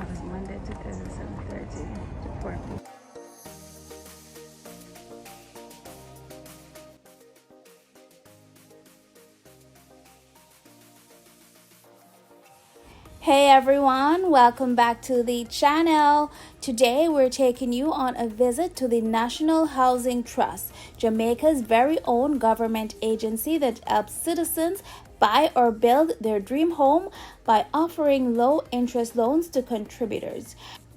hours Monday to Thursday 7:30 to 4 p.m. Hey everyone, welcome back to the channel. Today we're taking you on a visit to the National Housing Trust, Jamaica's very own government agency that helps citizens buy or build their dream home by offering low interest loans to contributors.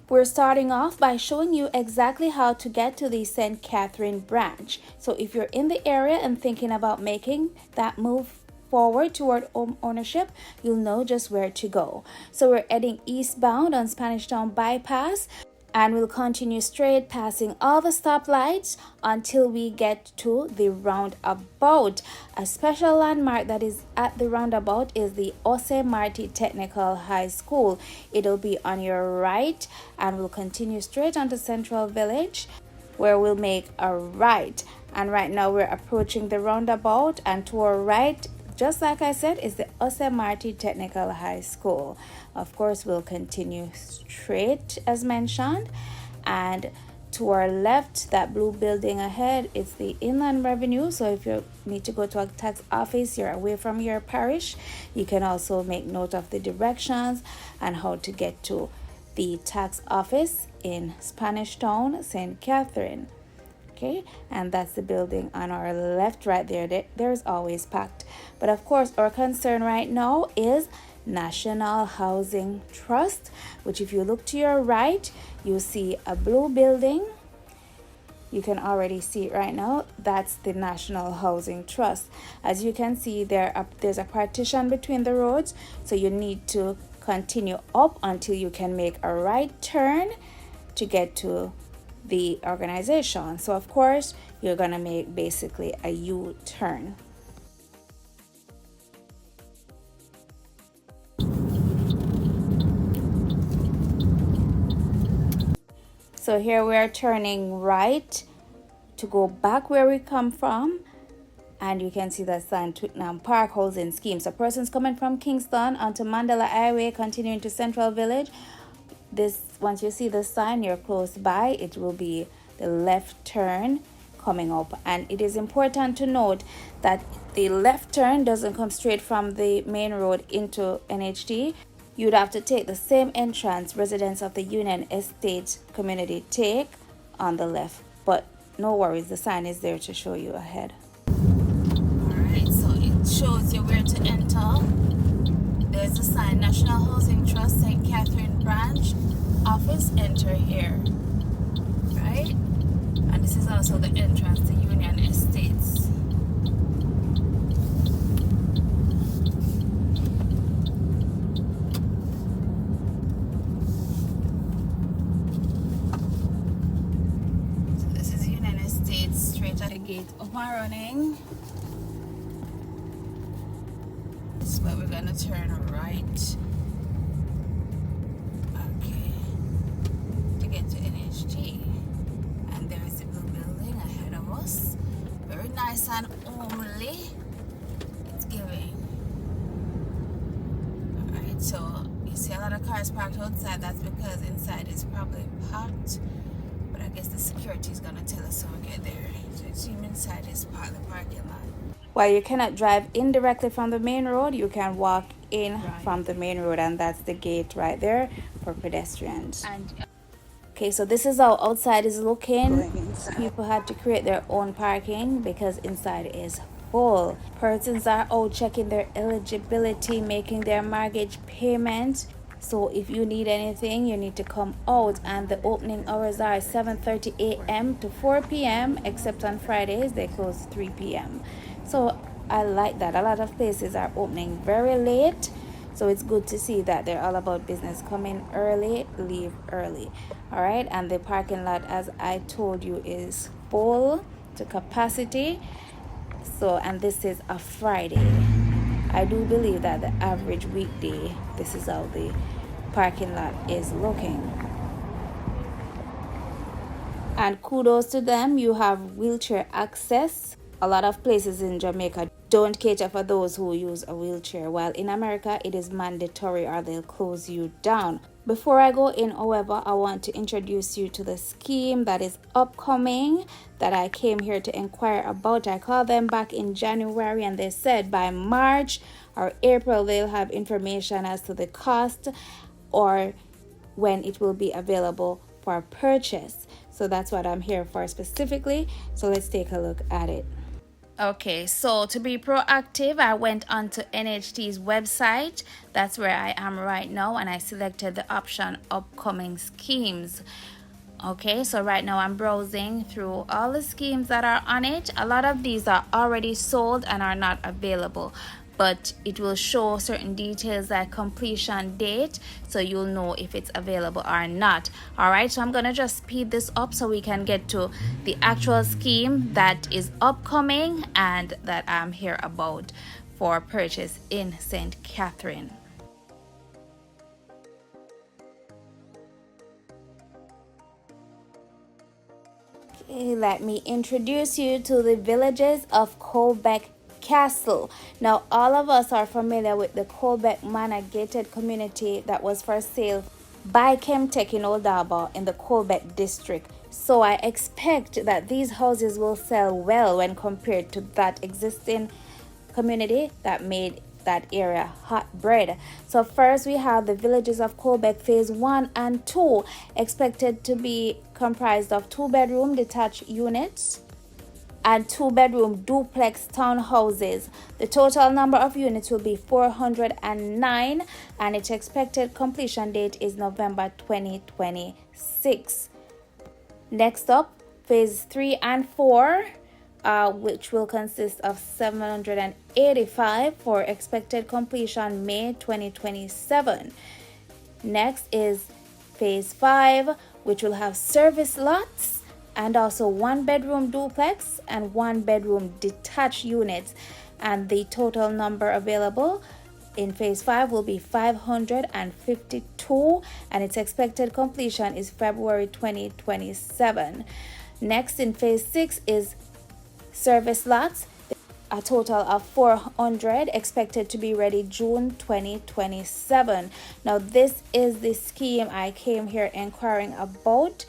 We're starting off by showing you exactly how to get to the St. Catherine branch. So if you're in the area and thinking about making that move forward toward home ownership, you'll know just where to go. So we're heading eastbound on Spanish Town Bypass, and we'll continue straight passing all the stoplights until we get to the roundabout. A special landmark that is at the roundabout is the XoXO Marty Technical High School. It'll be on your right, and we'll continue straight onto Central Village, where we'll make a right. And right now we're approaching the roundabout, and to our right, just like I said, is the XoXO Marty Technical High School. Of course, we'll continue straight as mentioned, and to our left, that blue building ahead, it's the Inland Revenue. So if you need to go to a tax office, you're away from your parish, you can also make note of the directions and how to get to the tax office in Spanish Town, St. Catherine. Okay, and that's the building on our left right there. There's always packed, but of course our concern right now is National Housing Trust, which if you look to your right, you see a blue building. You can already see it right now. That's the National Housing Trust. As you can see, there's a partition between the roads, so you need to continue up until you can make a right turn to get to the organization. So of course you're gonna make basically a U-turn. So here we are turning right to go back where we come from, and you can see the sign Twickenham Park Housing Scheme. So persons coming from Kingston onto Mandela Highway continuing to Central Village, once you see the sign, you're close by. It will be the left turn coming up, and it is important to note that the left turn doesn't come straight from the main road into NHT. You'd have to take the same entrance residents of the Union Estate community take on the left, but no worries, the sign is there to show you ahead. Alright, so it shows you where to enter. There's the sign, National Housing Trust, St. Catherine Branch Office, enter here, right? And this is also the entrance to Union Estates. So this is Union Estates, straight at the gate. Up and running. This is where we're gonna turn right. To NHT, and there is the blue building ahead of us. Very nice and homely, it's giving. Alright, so you see a lot of cars parked outside. That's because inside is probably packed, but I guess the security is gonna tell us when we get there. So it seems inside is part of the parking lot. While you cannot drive in directly from the main road, you can walk in from the main road, and that's the gate right there for pedestrians. Okay, so this is how outside is looking. People had to create their own parking because inside is full. Persons are out checking their eligibility, making their mortgage payment. So if you need anything, you need to come out, and the opening hours are 7:30 a.m. to 4 p.m. except on Fridays they close 3 p.m. So I like that. A lot of places are opening very late. So it's good to see that they're all about business. Come in early, leave early. All right, and the parking lot, as I told you, is full to capacity. So, and this is a Friday. I do believe that the average weekday, this is how the parking lot is looking. And kudos to them, you have wheelchair access. A lot of places in Jamaica don't cater for those who use a wheelchair, while in America it is mandatory or they'll close you down. Before I go in, however, I want to introduce you to the scheme that is upcoming that I came here to inquire about. I called them back in January and they said by March or April they'll have information as to the cost or when it will be available for purchase. So that's what I'm here for specifically. So let's take a look at it. Okay, so to be proactive, I went onto NHT's website. That's where I am right now, and I selected the option upcoming schemes. Okay, so right now I'm browsing through all the schemes that are on it. A lot of these are already sold and are not available, but it will show certain details like completion date, so you'll know if it's available or not. All right, so I'm gonna just speed this up so we can get to the actual scheme that is upcoming and that I'm here about for purchase in St. Catherine. Okay, let me introduce you to the villages of Colbeck Castle. Now, all of us are familiar with the Colbeck Manor gated community that was for sale by Chemtech in Old Harbour in the Colbeck district. So I expect that these houses will sell well when compared to that existing community that made that area hot bread. So first we have the villages of Colbeck phase 1 and 2, expected to be comprised of 2-bedroom detached units and 2-bedroom duplex townhouses. The total number of units will be 409 and its expected completion date is November 2026. Next up, phase 3 and 4, which will consist of 785 for expected completion May 2027. Next is phase 5, which will have service lots and also 1-bedroom duplex and 1-bedroom detached units, and the total number available in phase 5 will be 552 and its expected completion is February 2027. Next in phase 6 is service lots, a total of 400 expected to be ready June 2027. Now this is the scheme I came here inquiring about.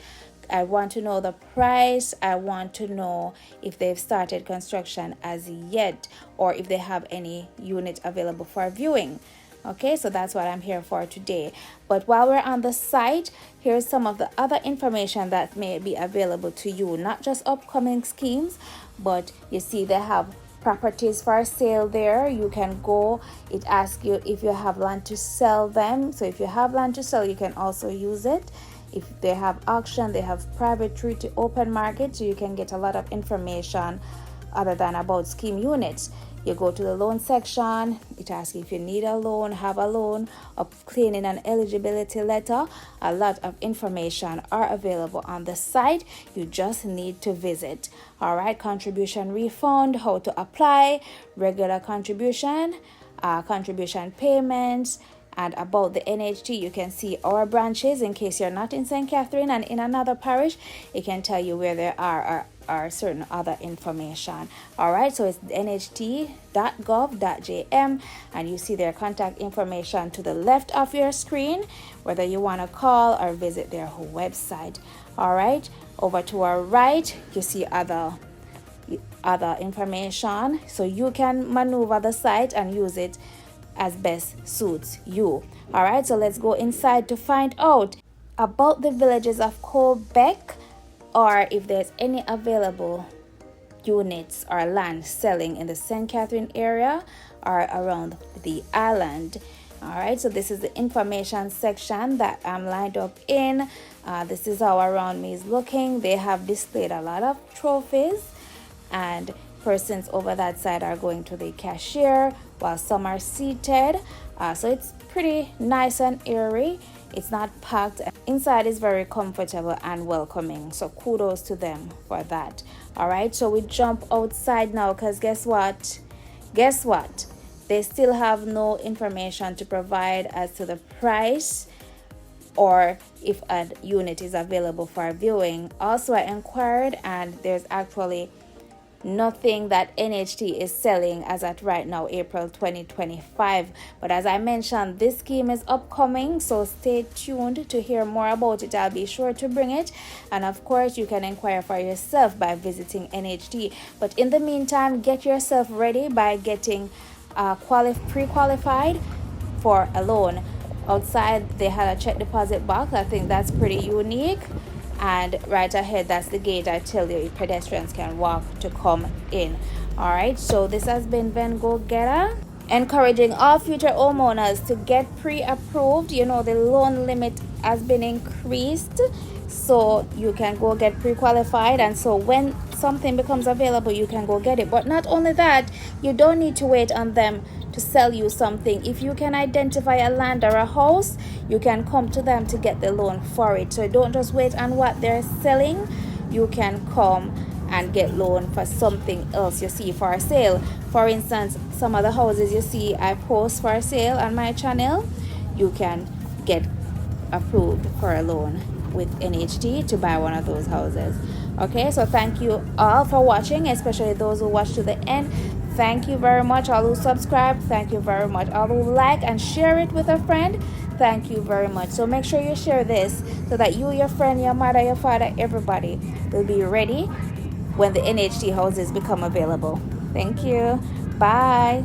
I want to know the price. I want to know if they've started construction as yet or if they have any unit available for viewing. Okay, so that's what I'm here for today. But while we're on the site, here's some of the other information that may be available to you, not just upcoming schemes, but you see they have properties for sale there. You can go, it asks you if you have land to sell them. So if you have land to sell, you can also use it. If they have auction, they have private treaty open market, so you can get a lot of information other than about scheme units. You go to the loan section, it asks you if you need a loan, have a loan, obtaining an eligibility letter. A lot of information are available on the site. You just need to visit. All right, contribution refund, how to apply, regular contribution, contribution payments, and about the NHT, you can see our branches. In case you're not in St. Catherine and in another parish, it can tell you where there are certain other information. All right, so it's nht.gov.jm, and you see their contact information to the left of your screen, whether you want to call or visit their whole website. All right, over to our right, you see other information, so you can maneuver the site and use it as best suits you. All right, so let's go inside to find out about the villages of Colbeck, or if there's any available units or land selling in the St. Catherine area or around the island. All right, so this is the information section that I'm lined up in. This is how around me is looking. They have displayed a lot of trophies, and persons over that side are going to the cashier while some are seated. So it's pretty nice and airy. It's not packed. Inside is very comfortable and welcoming. So kudos to them for that. All right, so we jump outside now because guess what? They still have no information to provide as to the price or if a unit is available for viewing. Also, I inquired and there's actually nothing that NHT is selling as at right now, April 2025. But as I mentioned, this scheme is upcoming, so stay tuned to hear more about it. I'll be sure to bring it, and of course you can inquire for yourself by visiting NHT. But in the meantime, get yourself ready by getting pre-qualified for a loan. Outside they had a check deposit box. I think that's pretty unique. And right ahead, that's the gate. I tell you, pedestrians can walk to come in. All right, so this has been Vengogetta, encouraging all future homeowners to get pre-approved. You know, the loan limit has been increased, so you can go get pre-qualified, and so when something becomes available, you can go get it. But not only that, you don't need to wait on them to sell you something. If you can identify a land or a house, you can come to them to get the loan for it. So don't just wait on what they're selling. You can come and get loan for something else you see for sale. For instance, some of the houses you see I post for sale on my channel, you can get approved for a loan with NHT to buy one of those houses. Okay, so thank you all for watching, especially those who watch to the end. Thank you very much. All who subscribe, thank you very much. All who like and share it with a friend, thank you very much. So make sure you share this so that you, your friend, your mother, your father, everybody will be ready when the NHT houses become available. Thank you. Bye.